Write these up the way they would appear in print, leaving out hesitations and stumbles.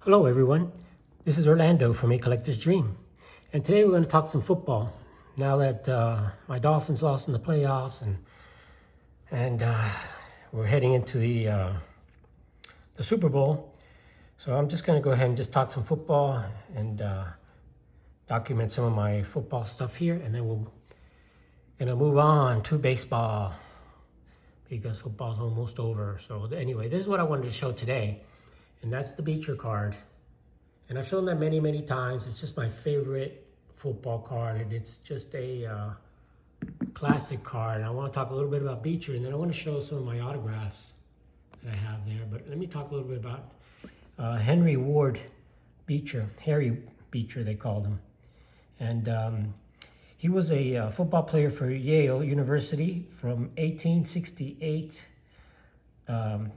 Hello everyone, this is Orlando from A Collector's Dream, and today we're going to talk some football. Now that my Dolphins lost in the playoffs and we're heading into the Super Bowl, so I'm just going to go ahead and just talk some football and document some of my football stuff here, and then we're going to move on to baseball because football's almost over. So anyway, this is what I wanted to show today. And that's the Beecher card. And I've shown that many times. It's just my favorite football card. And it's just a classic card. And I want to talk a little bit about Beecher. And then I want to show some of my autographs that I have there. But let me talk a little bit about Henry Ward Beecher. Harry Beecher, they called him. And he was a football player for Yale University from 1868 to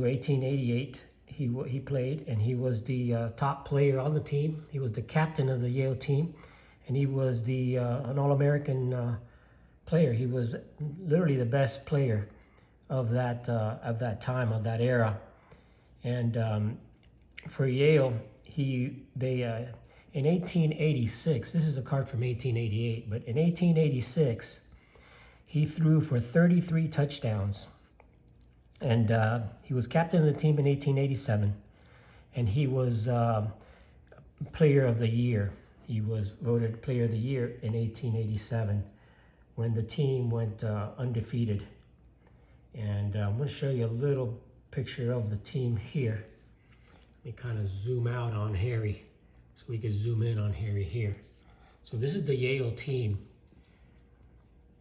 1888. He played, and he was the top player on the team. He was the captain of the Yale team, and he was an All-American player. He was literally the best player of that time, of that era. And for Yale, in 1886, this is a card from 1888, but in 1886, he threw for 33 touchdowns. And he was captain of the team in 1887, and he was player of the year. He was voted player of the year in 1887 when the team went undefeated. And I'm going to show you a little picture of the team here. Let me kind of zoom out on Harry so we can zoom in on Harry here. So this is the Yale team,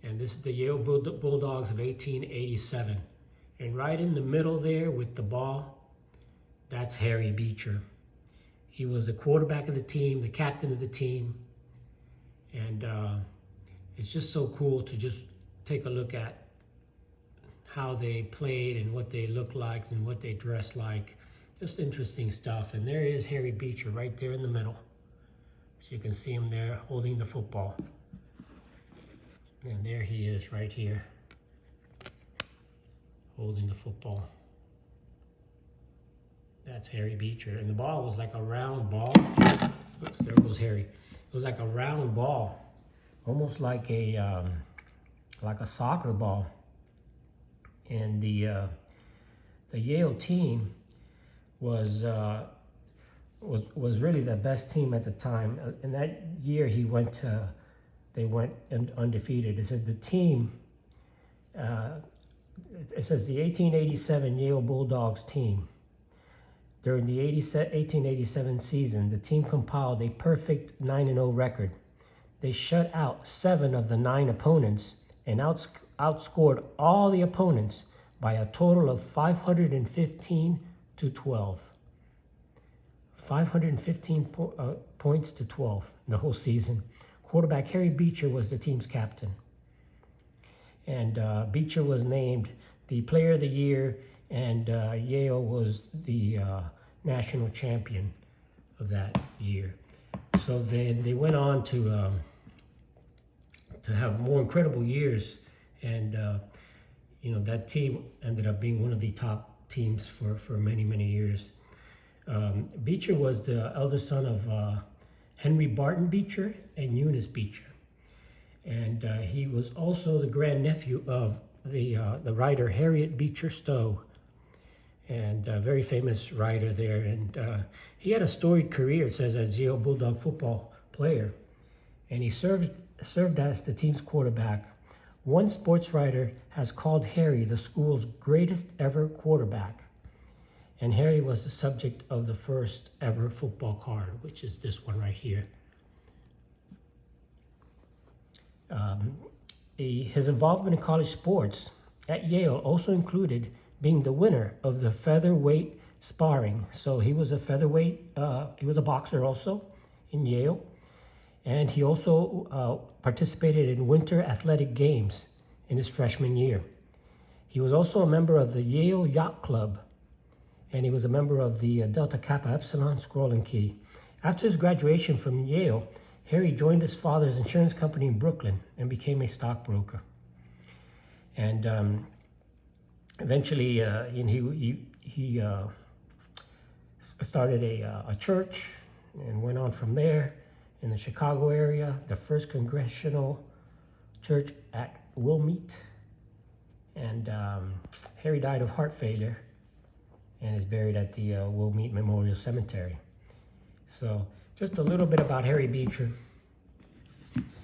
and this is the Yale Bulldogs of 1887. And right in the middle there with the ball, that's Harry Beecher. He was the quarterback of the team, the captain of the team. And it's just so cool to just take a look at how they played and what they looked like and what they dressed like. Just interesting stuff. And there is Harry Beecher right there in the middle. So you can see him there holding the football. And there he is right here, holding the football. That's Harry Beecher. And the ball was like a round ball. Oops, there goes Harry. It was like a round ball, almost like a soccer ball. And the Yale team was really the best team at the time. In that year, they went undefeated. It said the team. It says the 1887 Yale Bulldogs team. During the 1887 season, the team compiled a perfect 9-0 record. They shut out 7 of the 9 opponents and outscored all the opponents by a total of 515 to 12. 515 points to 12 the whole season. Quarterback Harry Beecher was the team's captain. And Beecher was named the player of the year, and Yale was the national champion of that year. So then they went on to have more incredible years, and that team ended up being one of the top teams for many years. Beecher was the eldest son of Henry Barton Beecher and Eunice Beecher. And he was also the grandnephew of the writer Harriet Beecher Stowe, and a very famous writer there. And he had a storied career, it says, as Yale Bulldog football player. And he served as the team's quarterback. One sports writer has called Harry the school's greatest ever quarterback. And Harry was the subject of the first ever football card, which is this one right here. His involvement in college sports at Yale also included being the winner of the featherweight sparring. So he was a featherweight, he was a boxer also in Yale. And he also participated in winter athletic games in his freshman year. He was also a member of the Yale Yacht Club, and he was a member of the Delta Kappa Epsilon Squirrel and Key. After his graduation from Yale, Harry joined his father's insurance company in Brooklyn and became a stockbroker. And eventually, he started a church and went on from there in the Chicago area, the First Congregational Church at Wilmette. And Harry died of heart failure and is buried at the Wilmette Memorial Cemetery. So just a little bit about Harry Beecher,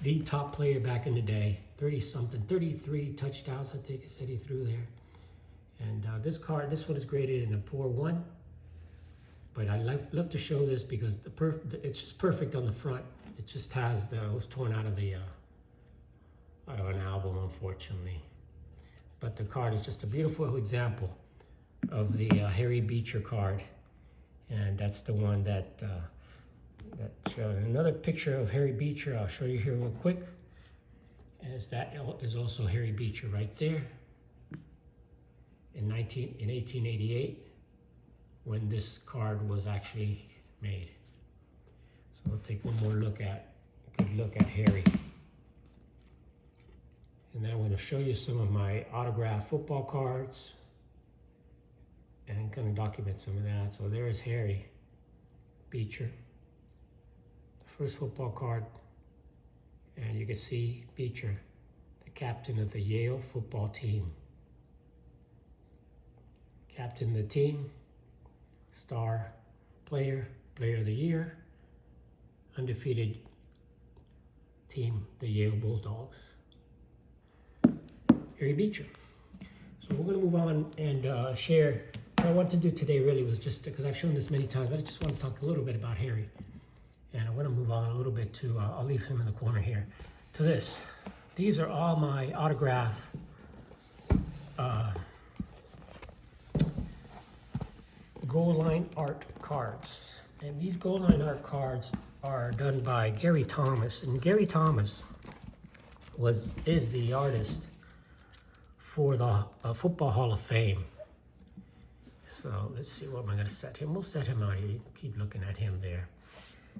the top player back in the day, 33 touchdowns, I think I said he threw there. And this one is graded in a poor 1. But I love to show this because it's just perfect on the front. It just has it was torn out of an album, unfortunately. But the card is just a beautiful example of the Harry Beecher card, and that's the one that shows. Another picture of Harry Beecher I'll show you here real quick. As that is also Harry Beecher right there in 1888. When this card was actually made. So we'll take one more good look at Harry. And then I'm going to show you some of my autographed football cards and kind of document some of that. So there's Harry Beecher, the first football card. And you can see Beecher, the captain of the Yale football team. Captain of the team. Star player of the year, undefeated team, the Yale Bulldogs. Harry Beecher. So we're going to move on and share. What I wanted to do today really was just because I've shown this many times, but I just want to talk a little bit about Harry. And I want to move on a little bit to, I'll leave him in the corner here, to this. These are all my autograph goal line art cards. And these goal line art cards are done by Gary Thomas. And Gary Thomas is the artist for the Football Hall of Fame. So let's see, what am I going to set him? We'll set him out here. You can keep looking at him there.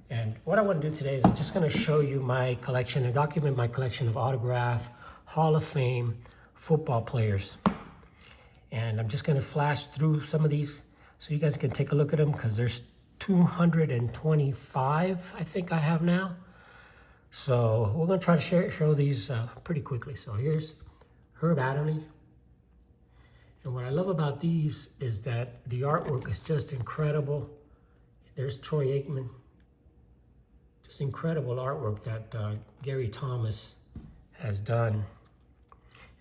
And what I want to do today is I'm just going to show you my collection and document my collection of autograph Hall of Fame football players. And I'm just going to flash through some of these so you guys can take a look at them, because there's 225 I think I have now. So we're going to try to show these pretty quickly. So here's Herb Adderley. And what I love about these is that the artwork is just incredible. There's Troy Aikman. Just incredible artwork that Gary Thomas has done.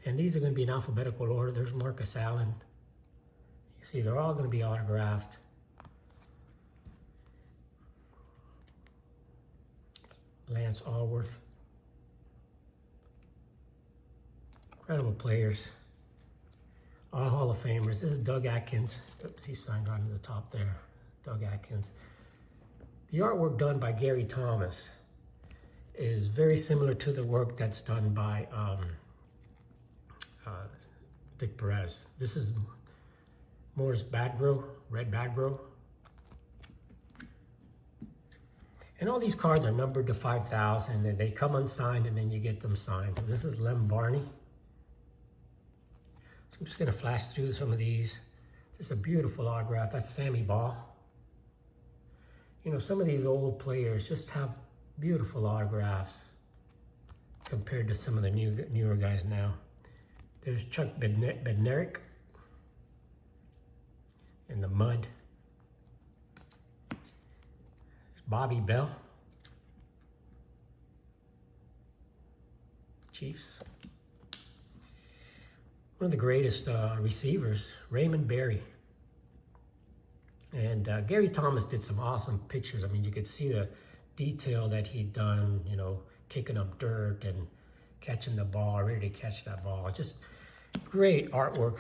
And these are going to be in alphabetical order. There's Marcus Allen. You see, they're all going to be autographed. Lance Allworth. Incredible players. All Hall of Famers. This is Doug Atkins. Oops, he signed right on the top there. Doug Atkins. The artwork done by Gary Thomas is very similar to the work that's done by Dick Perez. This is Morris Badgrow, Red Badgrow. And all these cards are numbered to 5,000, and they come unsigned, and then you get them signed. So this is Lem Barney. So I'm just going to flash through some of these. This is a beautiful autograph. That's Sammy Ball. You know, some of these old players just have beautiful autographs compared to some of the newer guys now. There's Chuck Bednarik in the mud. There's Bobby Bell, Chiefs. One of the greatest receivers, Raymond Berry. And Gary Thomas did some awesome pictures. I mean, you could see the detail that he'd done, you know, kicking up dirt and catching the ball, ready to catch that ball. Just great artwork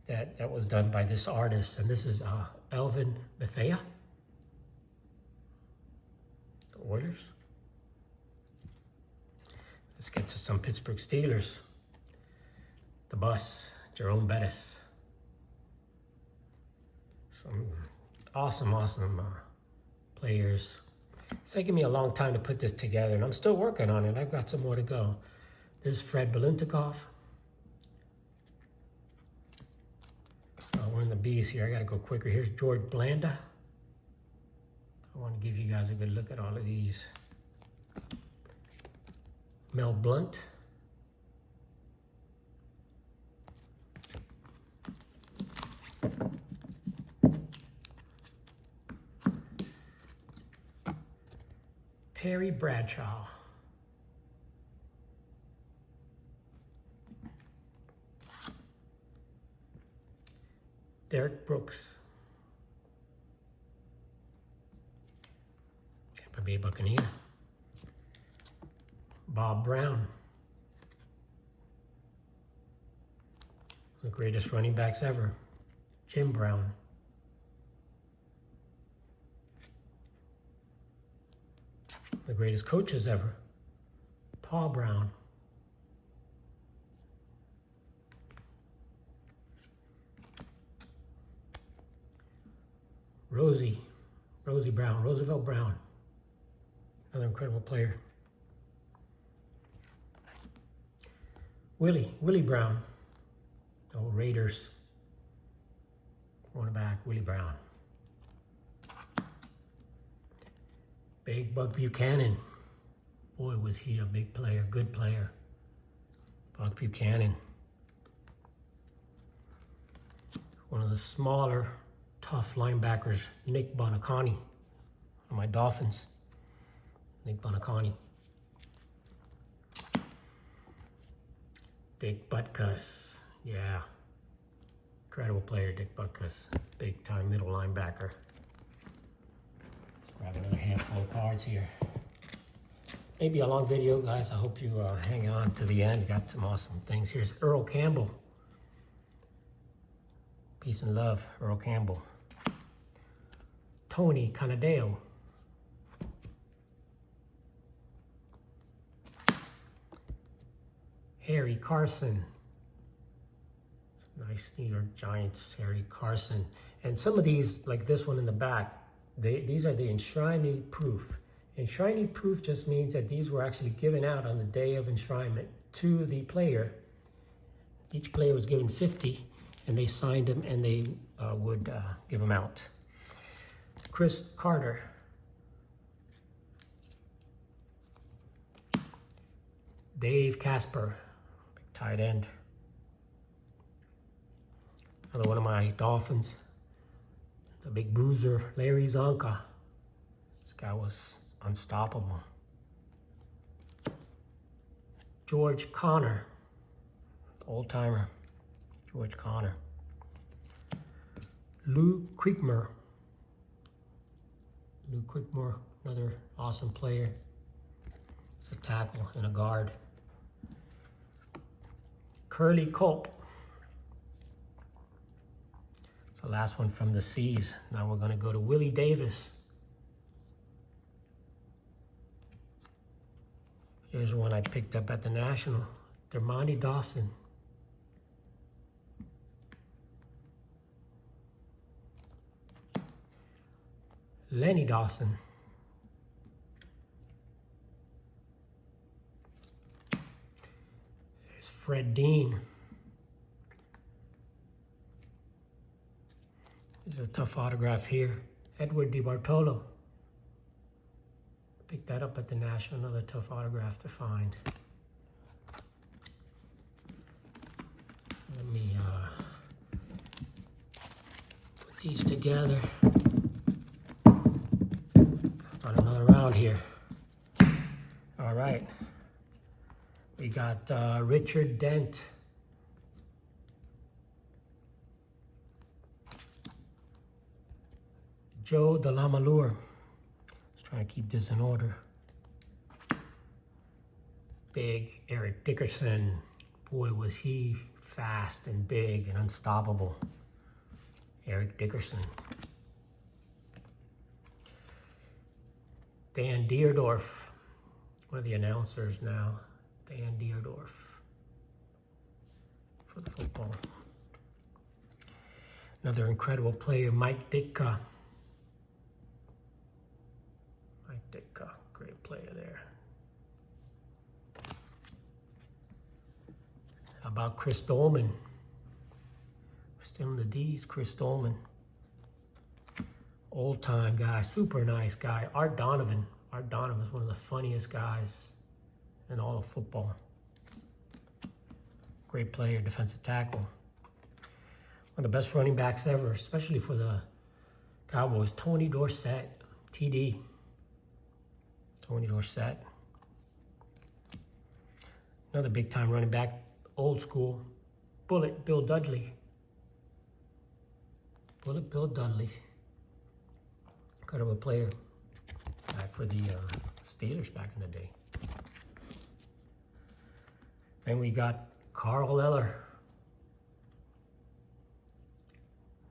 that was done by this artist. And this is Elvin Bethea, the Oilers. Let's get to some Pittsburgh Steelers. The Bus, Jerome Bettis. Some awesome players. It's taken me a long time to put this together, and I'm still working on it. I've got some more to go. There's Fred Bilentikov. So we're in the B's here. I got to go quicker. Here's George Blanda. I want to give you guys a good look at all of these. Mel Blount. Terry Bradshaw. Derek Brooks. Tampa Bay Buccaneer. Bob Brown. The greatest running backs ever. Jim Brown. The greatest coaches ever. Paul Brown. Rosie Brown, Roosevelt Brown. Another incredible player. Willie Brown. The old Raiders. Cornerback, Willie Brown. Big Buck Buchanan. Boy, was he a big player, good player. Buck Buchanan. One of the smaller, tough linebackers, Nick Bonacani. One of my Dolphins. Nick Bonacani. Dick Butkus. Yeah. Incredible player, Dick Butkus. Big time middle linebacker. Let's grab another handful of cards here. Maybe a long video, guys. I hope you hang on to the end. Got some awesome things. Here's Earl Campbell. Peace and love, Earl Campbell. Tony Canadeo. Harry Carson. Some nice New York Giants, Harry Carson. And some of these, like this one in the back, these are the enshrinement proof. Enshrinement proof just means that these were actually given out on the day of enshrinement to the player. Each player was given 50, and they signed them, and they would give them out. Chris Carter. Dave Casper, big tight end. Another one of my Dolphins. The big bruiser, Larry Zonka. This guy was unstoppable. George Connor, old timer. George Connor. Lou Creekmore. Lou Creekmore, another awesome player. It's a tackle and a guard. Curly Culp. It's the last one from the C's. Now we're going to go to Willie Davis. Here's one I picked up at the National. Dermontti Dawson. Lenny Dawson. There's Fred Dean. There's a tough autograph here. Edward DiBartolo. Picked that up at the National, another tough autograph to find. Let me put these together. Start another round here. All right. We got Richard Dent. Joe DeLamalure. Trying to keep this in order. Big Eric Dickerson. Boy, was he fast and big and unstoppable. Eric Dickerson. Dan Deerdorf. One of the announcers now. Dan Deerdorf. For the football. Another incredible player, Mike Ditka. Ditka, great player there. How about Chris Dolman? Still in the D's, Chris Dolman. Old-time guy, super nice guy. Art Donovan. Art Donovan is one of the funniest guys in all of football. Great player, defensive tackle. One of the best running backs ever, especially for the Cowboys. Tony Dorsett, TD. Tony Dorsett. Another big-time running back, old school. Bullet Bill Dudley. Bullet Bill Dudley. Incredible player. Back for the Steelers back in the day. Then we got Carl Eller.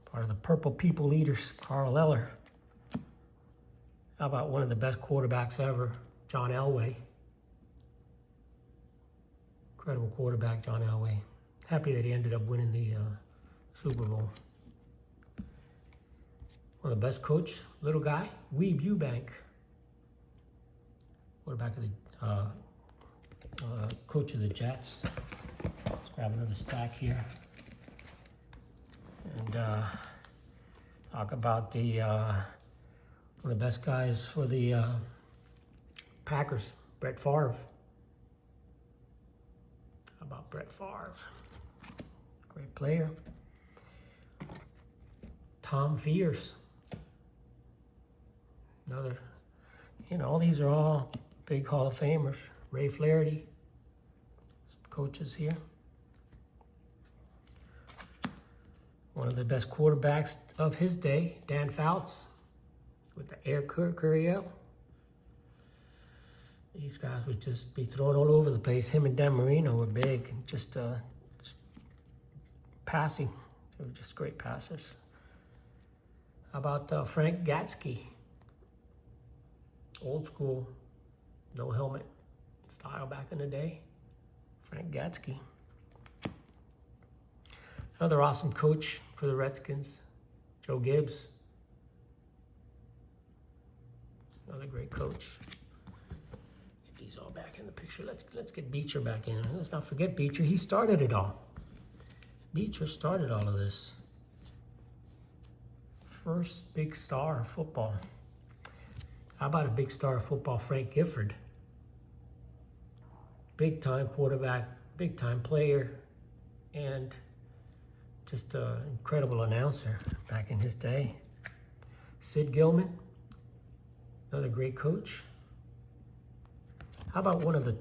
Part of the Purple People Eaters, Carl Eller. How about one of the best quarterbacks ever, John Elway. Incredible quarterback, John Elway. Happy that he ended up winning the Super Bowl. One of the best coach, little guy, Weeb Eubank. Quarterback of the coach of the Jets. Let's grab another stack here. And talk about the one of the best guys for the Packers, Brett Favre. How about Brett Favre? Great player. Tom Fears. Another, all these are all big Hall of Famers. Ray Flaherty. Some coaches here. One of the best quarterbacks of his day, Dan Fouts, with the Air Coryell. These guys would just be thrown all over the place. Him and Dan Marino were big and just passing. They were just great passers. How about Frank Gatsky? Old school, no helmet style back in the day. Frank Gatsky. Another awesome coach for the Redskins, Joe Gibbs. Another great coach. Get these all back in the picture. Let's get Beecher back in. Let's not forget Beecher. He started it all. Beecher started all of this. First big star of football. How about a big star of football, Frank Gifford? Big time quarterback, big time player, and just an incredible announcer back in his day. Sid Gilman, another great coach. How about one of the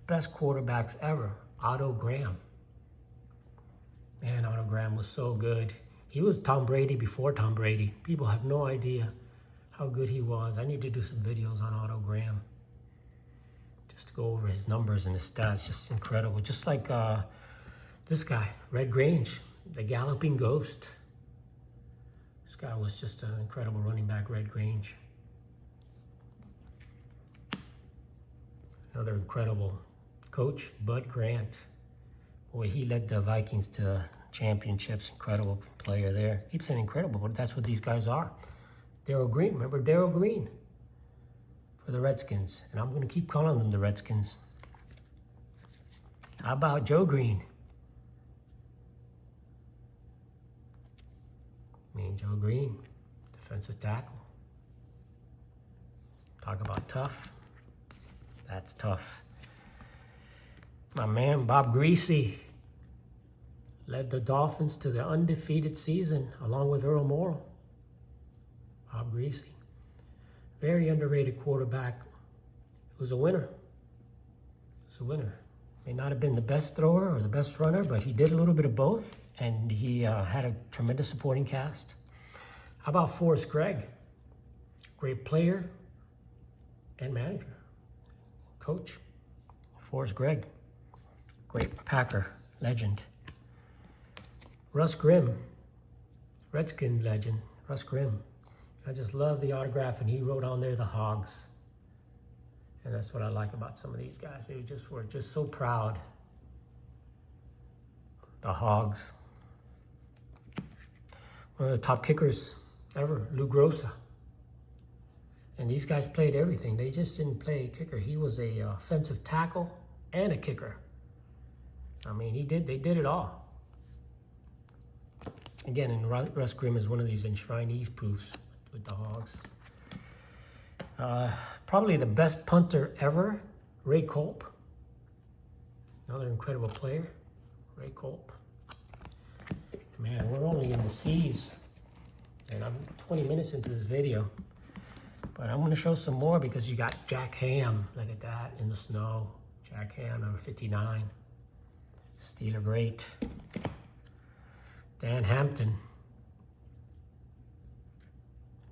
best quarterbacks ever, Otto Graham? Man, Otto Graham was so good. He was Tom Brady before Tom Brady. People have no idea how good he was. I need to do some videos on Otto Graham. Just to go over his numbers and his stats, just incredible. Just like this guy, Red Grange, the Galloping Ghost. This guy was just an incredible running back, Red Grange. Another incredible coach, Bud Grant. Boy, he led the Vikings to championships. Incredible player there. Keep saying incredible, but that's what these guys are. Darryl Green, remember Darryl Green for the Redskins. And I'm going to keep calling them the Redskins. How about Joe Green? Joe Green, defensive tackle. Talk about tough. That's tough. My man, Bob Greasy, led the Dolphins to the undefeated season along with Earl Morrall. Bob Greasy. Very underrated quarterback. He was a winner. He was a winner. May not have been the best thrower or the best runner, but he did a little bit of both, and he had a tremendous supporting cast. How about Forrest Gregg? Great player and manager. Coach. Forrest Gregg. Great Packer legend. Russ Grimm. Redskin legend. Russ Grimm. I just love the autograph, and he wrote on there the Hogs. And that's what I like about some of these guys. They were just so proud. The Hogs. One of the top kickers ever, Lou Grossa. And these guys played everything. They just didn't play kicker. He was a offensive tackle and a kicker. I mean, they did it all. Again, and Russ Grimm is one of these enshrinees proofs with the Hogs. Probably the best punter ever, Ray Culp. Another incredible player, Ray Culp. Man, we're only in the C's, and I'm 20 minutes into this video. But I'm gonna show some more because you got Jack Ham, look at that, in the snow. Jack Ham, number 59. Steeler great. Dan Hampton,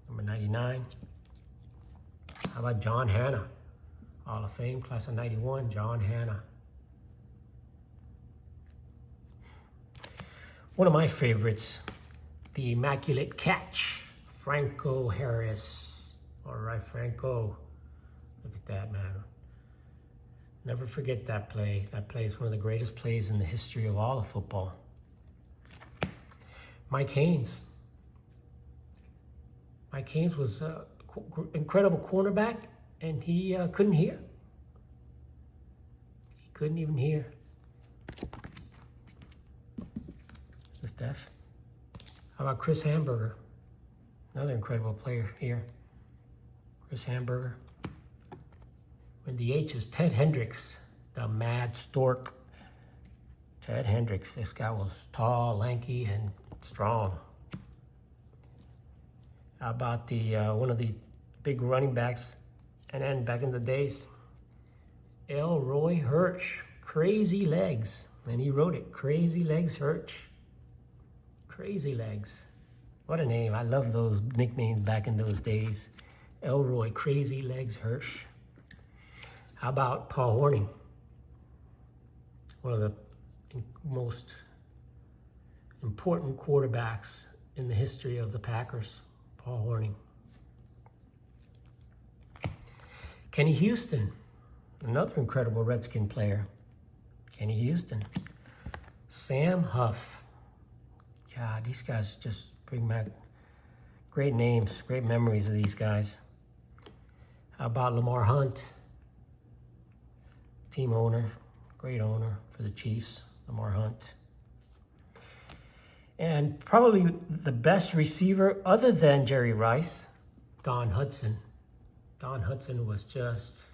number 99. How about John Hanna? Hall of Fame, class of 91, John Hanna. One of my favorites, the Immaculate Catch, Franco Harris. All right, Franco. Look at that, man. Never forget that play. That play is one of the greatest plays in the history of all of football. Mike Haynes. Mike Haynes was an incredible cornerback, and he couldn't hear. He couldn't even hear. Steph. How about Chris Hamburger? Another incredible player here. Chris Hamburger. When the H is Ted Hendricks, the Mad Stork. Ted Hendricks. This guy was tall, lanky, and strong. How about the one of the big running backs, and then back in the days, Elroy Hirsch, Crazy Legs, and he wrote it, Crazy Legs Hirsch. Crazy Legs. What a name. I love those nicknames back in those days. Elroy, Crazy Legs Hirsch. How about Paul Hornung? One of the most important quarterbacks in the history of the Packers. Paul Hornung. Kenny Houston, another incredible Redskin player. Kenny Houston. Sam Huff. God, these guys just bring back great names, great memories of these guys. How about Lamar Hunt? Team owner, great owner for the Chiefs, Lamar Hunt. And probably the best receiver other than Jerry Rice, Don Hudson. Don Hudson was just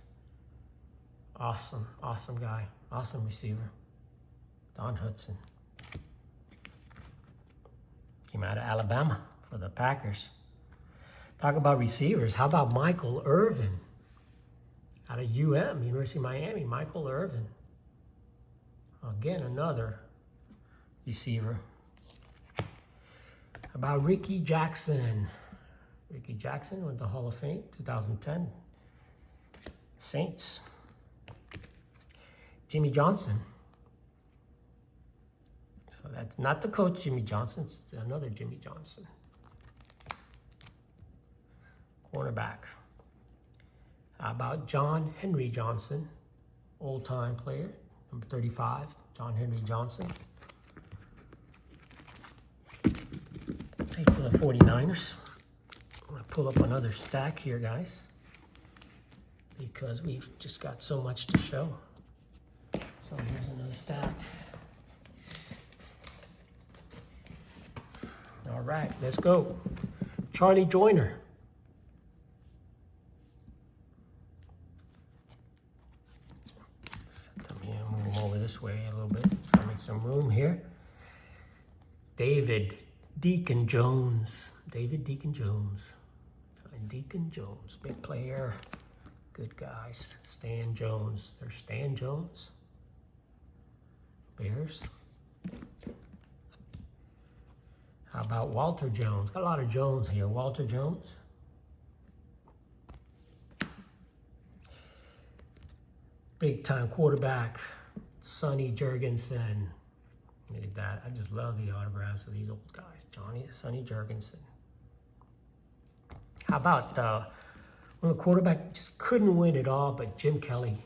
awesome, awesome guy, awesome receiver. Don Hudson. Came out of Alabama for the Packers. Talk about receivers. How about Michael Irvin? Out of University of Miami, Michael Irvin. Again, another receiver. How about Ricky Jackson? Ricky Jackson went to the Hall of Fame, 2010. Saints. Jimmy Johnson. So that's not the coach, Jimmy Johnson. It's another Jimmy Johnson. Cornerback. How about John Henry Johnson? Old-time player, number 35, John Henry Johnson. Played for the 49ers. I'm going to pull up another stack here, guys, because we've just got so much to show. So here's another stack. All right, let's go. Charlie Joyner. Set them here, move them over this way a little bit. Try to make some room here. David Deacon Jones. David Deacon Jones. Deacon Jones, big player. Good guys. Stan Jones. There's Stan Jones. Bears. How about Walter Jones? Got a lot of Jones here. Walter Jones. Big time quarterback, Sonny Jurgensen. Look at that. I just love the autographs of these old guys. Sonny Jurgensen. How about when the quarterback just couldn't win it all, but Jim Kelly.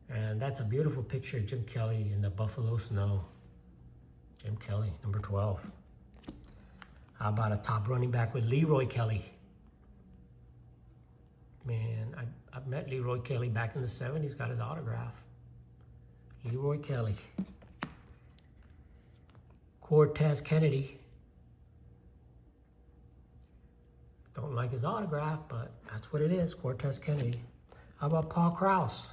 And that's a beautiful picture of Jim Kelly in the Buffalo snow. Jim Kelly, number 12. How about a top running back with Leroy Kelly? Man, I've met Leroy Kelly back in the 70s, got his autograph. Leroy Kelly. Cortez Kennedy. Don't like his autograph, but that's what it is, Cortez Kennedy. How about Paul Krause?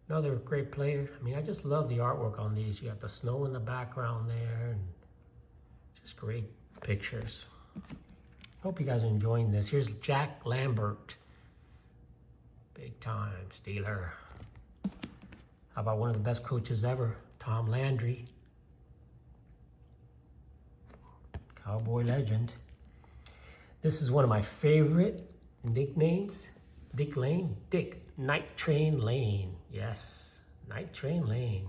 Another great player. I mean, I just love the artwork on these. You got the snow in the background there, and just great pictures. Hope you guys are enjoying this. Here's Jack Lambert. Big time Steeler. How about one of the best coaches ever, Tom Landry? Cowboy legend. This is one of my favorite nicknames. Dick Lane. Dick Night Train Lane. Yes, Night Train Lane.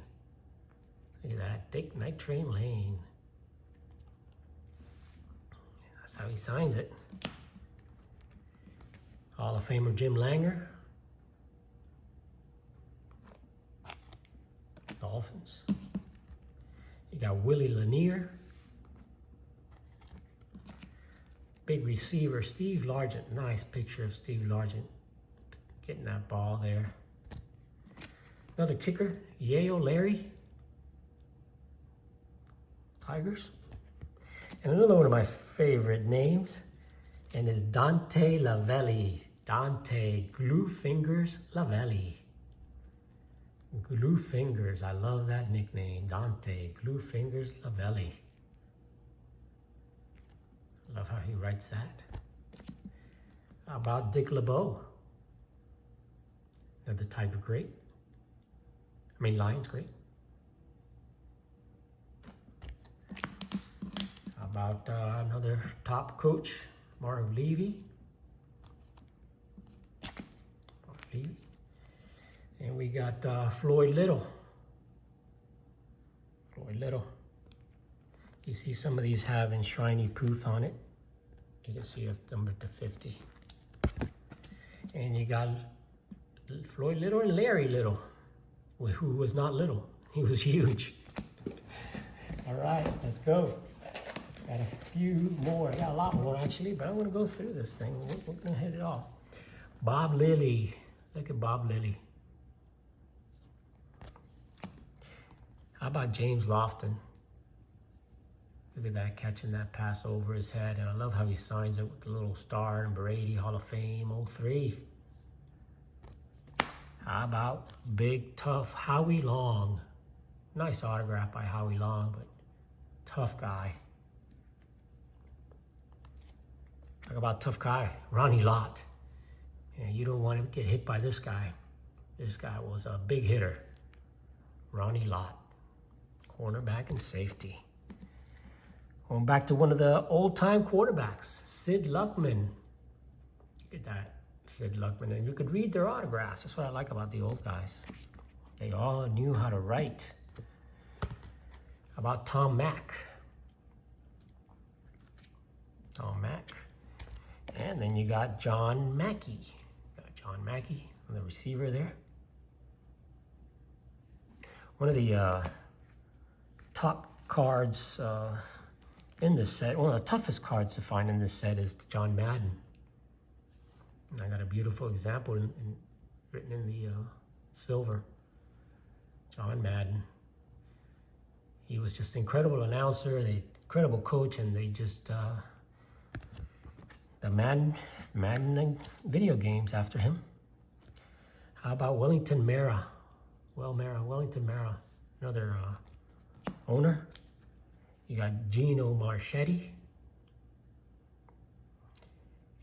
Look at that, Dick Night Train Lane. That's how he signs it. Hall of Famer Jim Langer. Dolphins. You got Willie Lanier. Big receiver, Steve Largent. Nice picture of Steve Largent getting that ball there. Another kicker, Yale Larry. Tigers. And another one of my favorite names, and is Dante Lavelli. Dante Glue Fingers Lavelli. Glue Fingers, I love that nickname. Dante Glue Fingers Lavelli. Love how he writes that. How about Dick LeBeau? Another Tiger great. I mean, Lions great. How about another top coach, Marv Levy. And we got Floyd Little. Floyd Little. You see some of these having shiny Puth on it. You can see a number to 50. And you got Floyd Little and Larry Little, who was not little. He was huge. All right, let's go. Got a few more. I got a lot more actually, but I'm gonna go through this thing. We're gonna hit it all. Bob Lilly. Look at Bob Lilly. How about James Lofton? Look at that, catching that pass over his head. And I love how he signs it with the little star and Brady Hall of Fame 03. How about big, tough Howie Long? Nice autograph by Howie Long, but tough guy. Talk about tough guy, Ronnie Lott. Yeah, you don't want to get hit by this guy. This guy was a big hitter. Ronnie Lott, cornerback and safety. Going back to one of the old-time quarterbacks, Sid Luckman. Look at that, Sid Luckman. And you could read their autographs. That's what I like about the old guys. They all knew how to write. How about Tom Mack? Tom Mack. And then you got John Mackey. Got John Mackey, the receiver there. One of the top cards in this set, one of the toughest cards to find in this set is John Madden. And I got a beautiful example written in the silver. John Madden. He was just an incredible announcer, an incredible coach, and they just, the Madden video games after him. How about Wellington Mara? Wellington Mara, another owner. You got Gino Marchetti.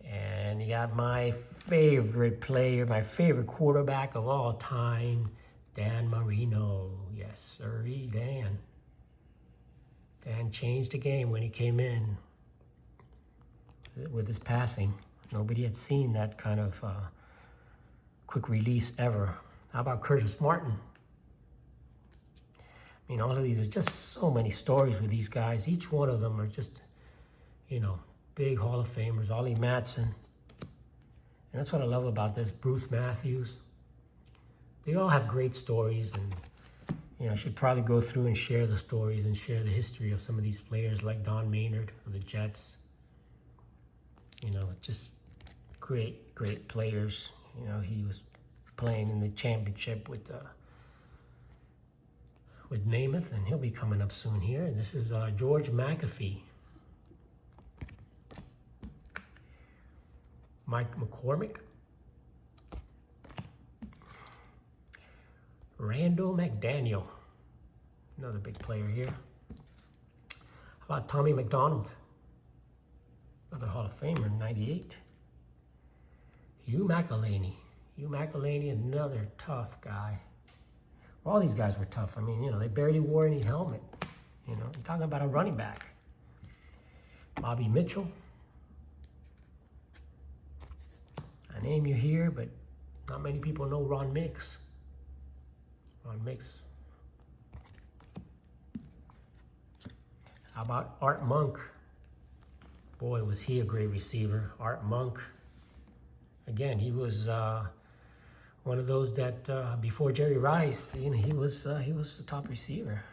And you got my favorite player, my favorite quarterback of all time, Dan Marino. Yes, sirree, Dan. Dan changed the game when he came in with his passing. Nobody had seen that kind of quick release ever. How about Curtis Martin? I mean, all of these are just so many stories with these guys. Each one of them are just, you know, big Hall of Famers. Ollie Matson. And that's what I love about this. Bruce Matthews. They all have great stories, and, you know, I should probably go through and share the stories and share the history of some of these players like Don Maynard of the Jets. You know, just great, great players. You know, he was playing in the championship with Namath, and he'll be coming up soon here. And this is George McAfee. Mike McCormick. Randall McDaniel, another big player here. How about Tommy McDonald? Another Hall of Famer in '98. Hugh McElhaney. Hugh McElhaney, another tough guy. All these guys were tough. I mean, you know, they barely wore any helmet. You know, you're talking about a running back. Bobby Mitchell. I name you here, but not many people know Ron Mix. Ron Mix. How about Art Monk? Boy, was he a great receiver. Art Monk. Again, he was one of those that before Jerry Rice, you know, he was the top receiver,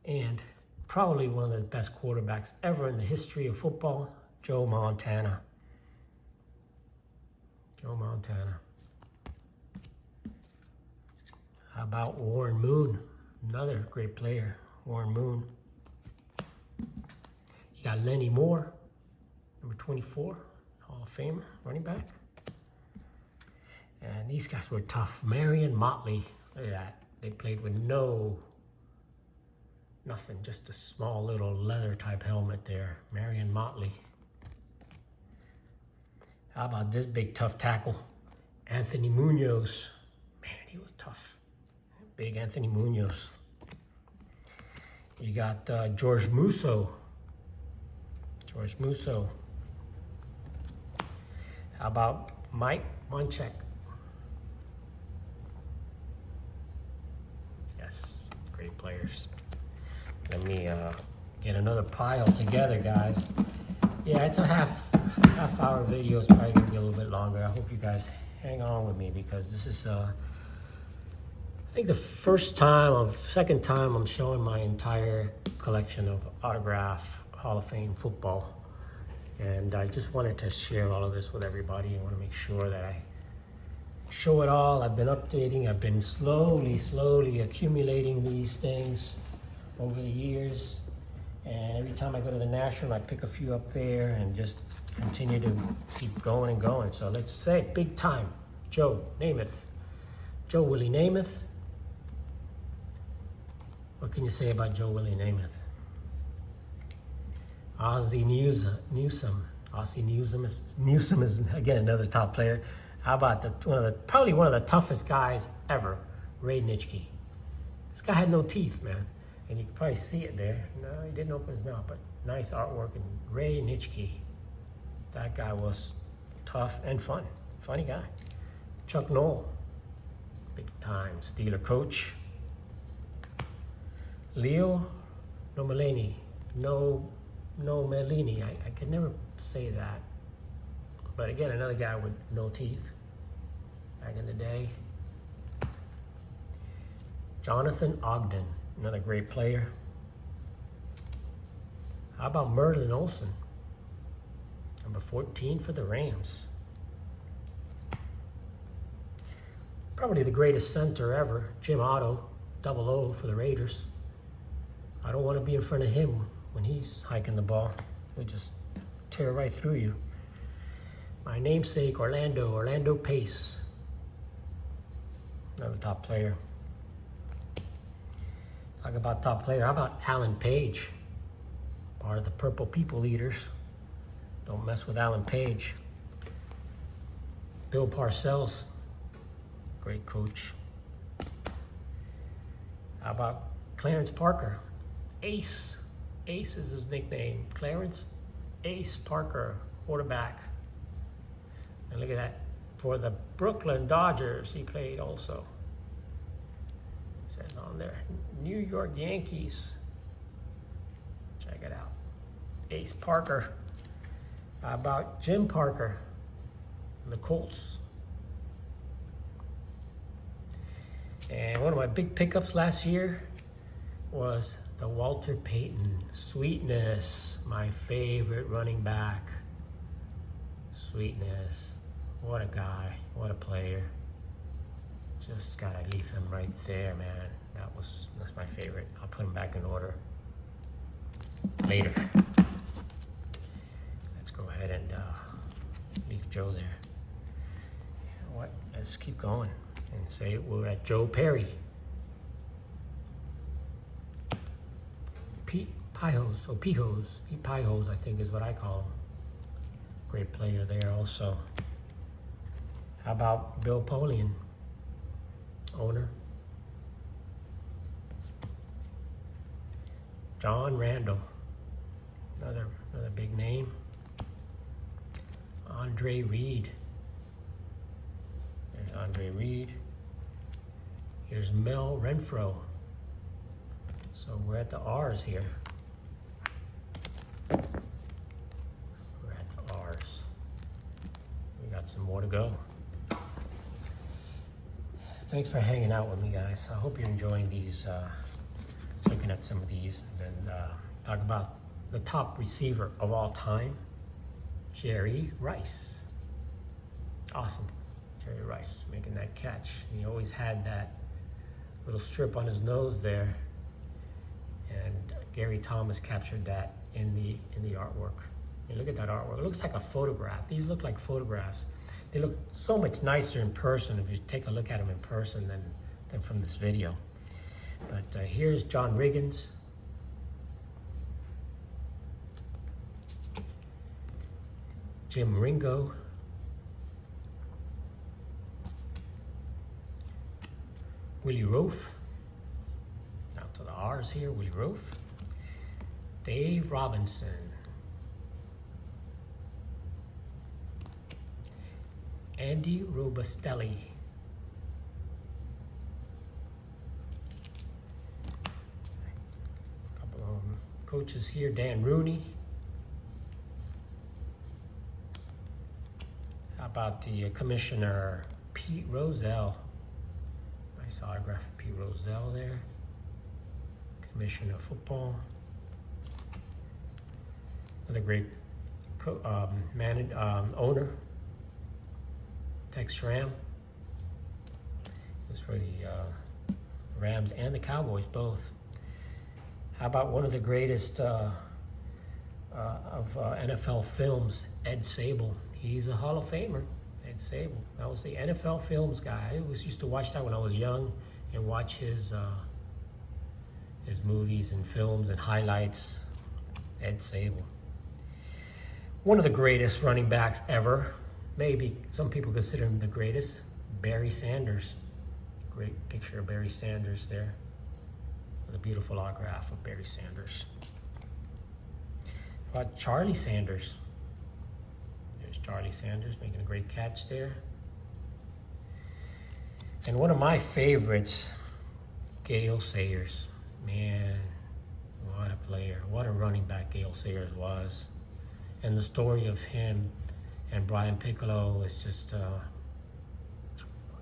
and probably one of the best quarterbacks ever in the history of football. Joe Montana. Joe Montana. How about Warren Moon? Another great player, Warren Moon. You got Lenny Moore, number 24, Hall of Famer, running back. And these guys were tough. Marion Motley, look at that. They played with nothing, just a small little leather type helmet there. Marion Motley. How about this big tough tackle? Anthony Munoz. Man, he was tough. Big Anthony Munoz. You got George Musso. George Musso. How about Mike Munchak? Yes, great players. Let me get another pile together, guys. Yeah, it's a half hour video. It's probably gonna be a little bit longer. I hope you guys hang on with me because this is I think the second time I'm showing my entire collection of autograph Hall of Fame football. And I just wanted to share all of this with everybody. I want to make sure that I show it all. I've been updating. I've been slowly accumulating these things over the years. And every time I go to the National, I pick a few up there and just continue to keep going and going. So let's say big time. Joe Namath. Joe Willie Namath. What can you say about Joe Willie Namath? Ozzie Newsome. Ozzie Newsome is again another top player. How about probably one of the toughest guys ever, Ray Nitschke. This guy had no teeth, man, and you can probably see it there. No, he didn't open his mouth, but nice artwork. And Ray Nitschke, that guy was tough and fun, funny guy. Chuck Noll, big time Steeler coach. Leo Nomelini, Melini, I could never say that. But again, another guy with no teeth back in the day. Jonathan Ogden, another great player. How about Merlin Olsen? Number 14 for the Rams. Probably the greatest center ever, Jim Otto, 00 for the Raiders. I don't want to be in front of him when he's hiking the ball. He'll just tear right through you. My namesake, Orlando Pace. Another top player. Talk about top player. How about Alan Page? Part of the Purple People Eaters. Don't mess with Alan Page. Bill Parcells. Great coach. How about Clarence Parker? Ace. Ace is his nickname. Clarence Ace Parker, quarterback. And look at that. For the Brooklyn Dodgers, he played also. It says on there, New York Yankees. Check it out. Ace Parker. How about Jim Parker, the Colts? And one of my big pickups last year was the Walter Payton. Sweetness, my favorite running back. Sweetness. What a guy, what a player. Just gotta leave him right there, man. That's my favorite. I'll put him back in order later. Let's go ahead and leave Joe there. You know what? Let's keep going and say we're at Joe Perry. Pete Pihos, Pete Pihos, I think is what I call him. Great player there also. How about Bill Polian, owner? John Randall, another big name. Andre Reed. There's Andre Reed. Here's Mel Renfro. So we're at the R's here. We're at the R's. We got some more to go. Thanks for hanging out with me, guys. I hope you're enjoying these, looking at some of these, and then talk about the top receiver of all time, Jerry Rice. Awesome. Jerry Rice making that catch. He always had that little strip on his nose there, and Gary Thomas captured that in the artwork. And look at that artwork. It looks like a photograph. These look like photographs. They look so much nicer in person if you take a look at them in person than from this video. But here's John Riggins. Jim Ringo. Willie Roaf. Now to the R's here, Willie Roaf. Dave Robinson. Andy Robustelli. A couple of coaches here, Dan Rooney. How about the commissioner, Pete Rozelle? Nice autograph of Pete Rozelle there. Commissioner of football. Another great owner. Tex Schramm. This for the Rams and the Cowboys both. How about one of the greatest of NFL films, Ed Sable? He's a Hall of Famer, Ed Sable. That was the NFL Films guy. I used to watch that when I was young and watch his movies and films and highlights. Ed Sable. One of the greatest running backs ever. Maybe some people consider him the greatest. Barry Sanders. Great picture of Barry Sanders there. With a beautiful autograph of Barry Sanders. How about Charlie Sanders? There's Charlie Sanders making a great catch there. And one of my favorites, Gale Sayers. Man, what a player. What a running back Gale Sayers was. And the story of him and Brian Piccolo is just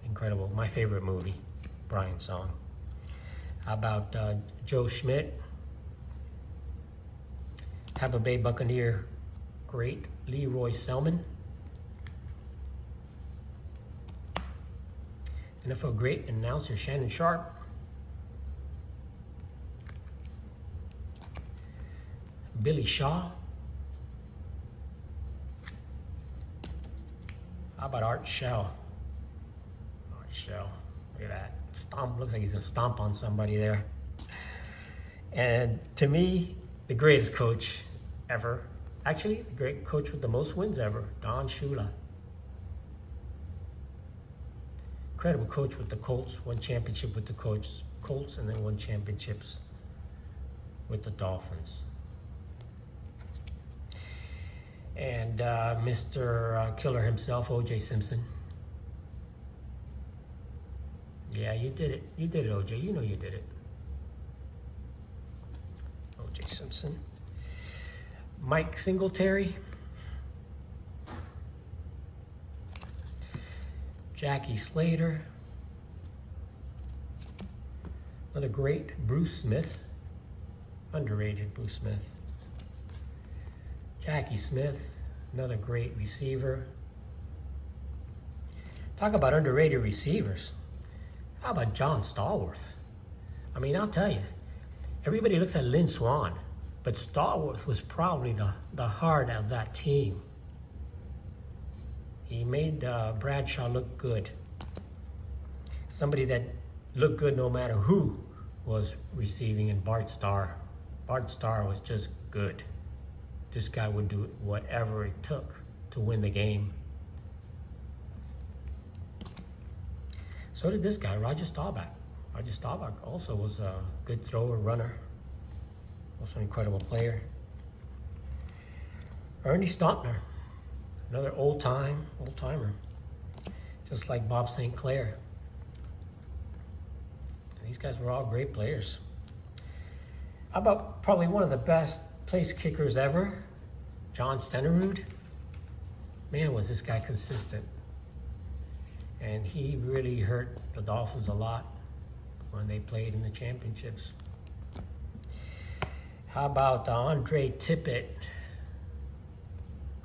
incredible. My favorite movie, Brian's song. How about Joe Schmidt? Tampa Bay Buccaneer great Leroy Selman. NFL great announcer Shannon Sharp. Billy Shaw. How about Art Shell? Art Shell, look at that. Stomp, looks like he's gonna stomp on somebody there. And to me, the greatest coach ever. Actually, the great coach with the most wins ever, Don Shula. Incredible coach with the Colts, won championship with the Colts, and then won championships with the Dolphins. And Mr. Killer himself, O.J. Simpson. Yeah, you did it. You did it, O.J. You know you did it. O.J. Simpson. Mike Singletary. Jackie Slater. Another great Bruce Smith. Underrated Bruce Smith. Jackie Smith, another great receiver. Talk about underrated receivers. How about John Stallworth? I mean, I'll tell you, everybody looks at Lynn Swann, but Stallworth was probably the heart of that team. He made Bradshaw look good. Somebody that looked good no matter who was receiving, and Bart Starr. Bart Starr was just good. This guy would do whatever it took to win the game. So did this guy, Roger Staubach. Roger Staubach also was a good thrower, runner. Also an incredible player. Ernie Stautner, another old-timer, just like Bob St. Clair. These guys were all great players. How about probably one of the best place kickers ever, John Stenerud? Man, was this guy consistent. And he really hurt the Dolphins a lot when they played in the championships. How about Andre Tippett?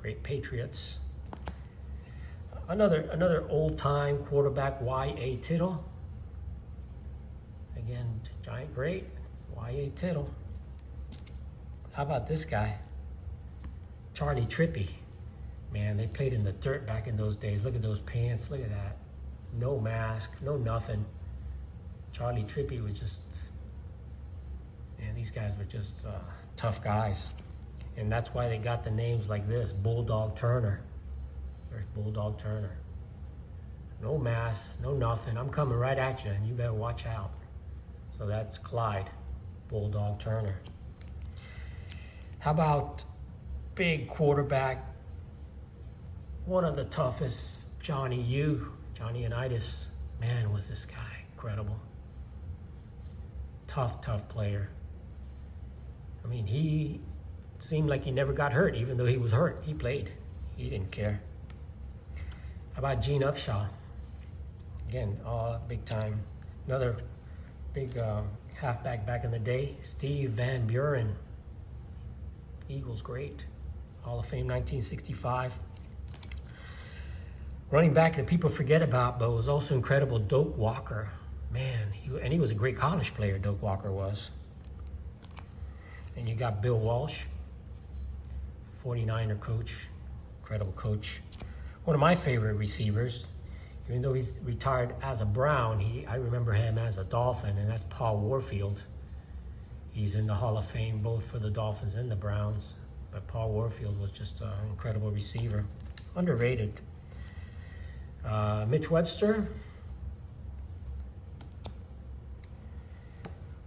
Great Patriots. Another old-time quarterback, Y.A. Tittle. Again, giant great, Y.A. Tittle. How about this guy? Charlie Trippy. Man, they played in the dirt back in those days. Look at those pants, look at that. No mask, no nothing. Charlie Trippy was just, man, these guys were just tough guys. And that's why they got the names like this, Bulldog Turner. There's Bulldog Turner. No mask, no nothing. I'm coming right at you, and you better watch out. So that's Clyde, Bulldog Turner. How about big quarterback, one of the toughest, Johnny Unitas. Man, was this guy incredible. Tough player. I mean, he seemed like he never got hurt, even though he was hurt. He played. He didn't care. How about Gene Upshaw? Again, big time. Another big halfback back in the day, Steve Van Buren. Eagles great. Hall of Fame 1965. Running back that people forget about, but was also incredible, Doak Walker. Man, he was a great college player, Doak Walker was. And you got Bill Walsh, 49er coach, incredible coach. One of my favorite receivers, even though he's retired as a Brown, I remember him as a Dolphin, and that's Paul Warfield. He's in the Hall of Fame both for the Dolphins and the Browns, but Paul Warfield was just an incredible receiver, underrated. Mitch Webster,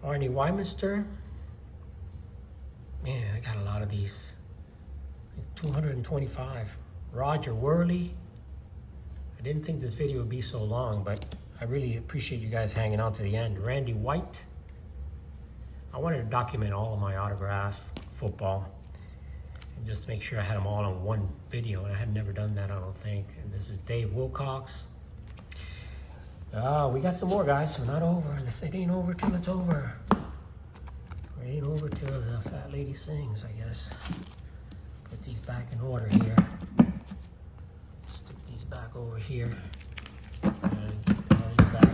Arnie Weiminster. Man, I got a lot of these. 225. Roger Worley. I didn't think this video would be so long, but I really appreciate you guys hanging on to the end. Randy White. I wanted to document all of my autographs, football, and just make sure I had them all on one video, and I had never done that, I don't think. And this is Dave Wilcox. We got some more, guys. We're not over, and it ain't over till it's over. It ain't over till the fat lady sings, I guess. Put these back in order here. Stick these back over here. And put these back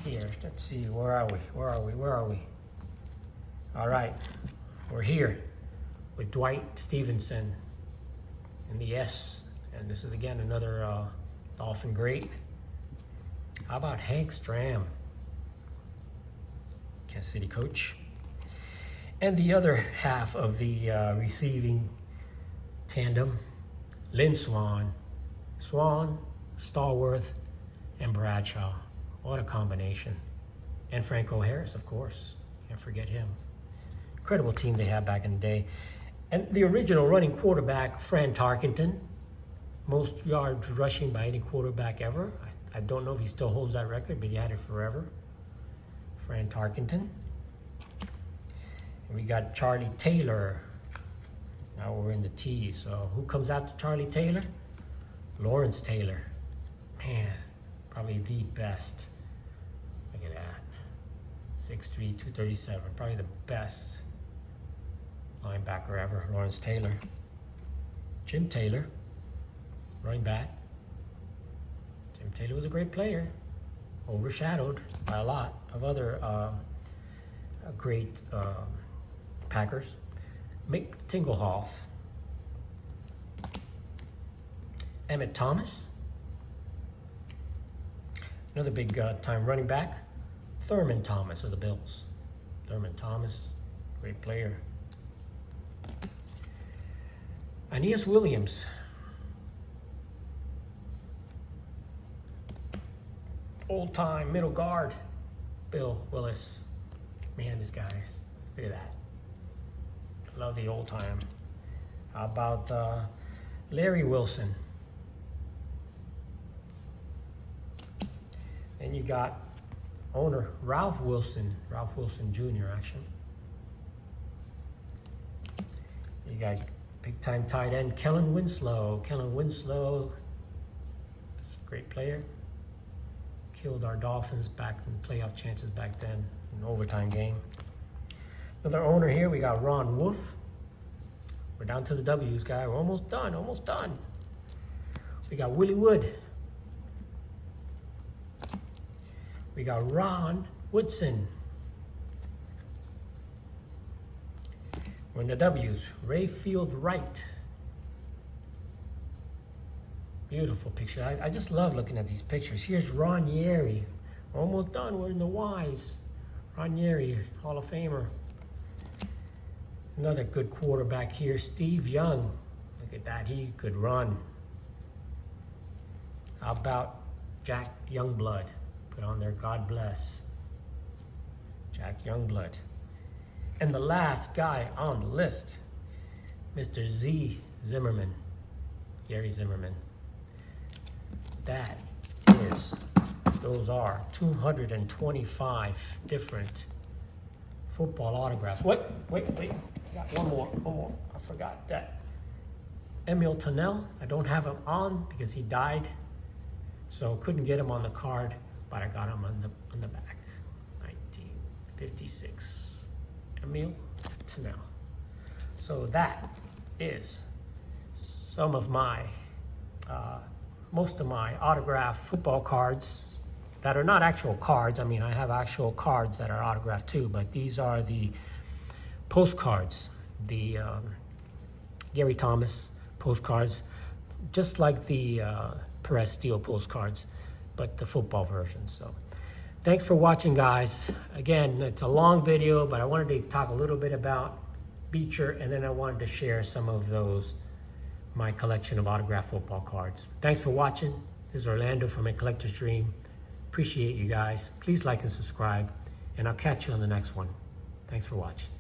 here. Let's see, where are we? All right, we're here with Dwight Stevenson in the S. And this is, again, another Dolphin great. How about Hank Stram, Kansas City coach? And the other half of the receiving tandem, Lynn Swann, Stallworth, and Bradshaw. What a combination. And Franco Harris, of course. Can't forget him. Incredible team they had back in the day. And the original running quarterback, Fran Tarkenton, most yards rushing by any quarterback ever. I don't know if he still holds that record, but he had it forever. Fran Tarkenton. And we got Charlie Taylor. Now we're in the T. So who comes after Charlie Taylor? Lawrence Taylor. Man, probably the best. Look at that. 6'3", 237. Probably the best linebacker ever, Lawrence Taylor. Jim Taylor, running back. Jim Taylor was a great player, overshadowed by a lot of other great Packers. Mick Tingelhoff. Emmett Thomas, Another big time running back, Thurman Thomas of the Bills. Thurman Thomas, great player. Aeneas Williams. Old time middle guard, Bill Willis. Man, this guy's, look at that. Love the old time. How about Larry Wilson? Then you got owner Ralph Wilson Jr. actually. You got big time tight end Kellen Winslow. Kellen Winslow is a great player. Killed our Dolphins back in the playoff chances back then in an overtime game. Another owner here, we got Ron Wolf. We're down to the W's, guy. We're almost done, almost done. We got Willie Wood. We got Ron Woodson. We're in the W's. Rayfield Wright. Beautiful picture. I just love looking at these pictures. Here's Ron Yeri. We're almost done. We're in the Y's. Ron Yeri, Hall of Famer. Another good quarterback here, Steve Young. Look at that, he could run. How about Jack Youngblood? Put on there, God bless. Jack Youngblood. And the last guy on the list, Mr. Z Zimmerman, Gary Zimmerman. Those are 225 different football autographs. Wait, got one more. I forgot that. Emil Tunnell, I don't have him on because he died, so couldn't get him on the card, but I got him on the back. 1956, Emil Tunnell. So that is some of my, most of my autographed football cards that are not actual cards. I mean, I have actual cards that are autographed too, but these are the postcards, the Gary Thomas postcards, just like the Perez Steel postcards, but the football version. So thanks for watching, guys. Again, it's a long video, but I wanted to talk a little bit about Beecher, and then I wanted to share some of my collection of autographed football cards. Thanks for watching. This is Orlando from A Collector's Dream. Appreciate you guys. Please like and subscribe, and I'll catch you on the next one. Thanks for watching.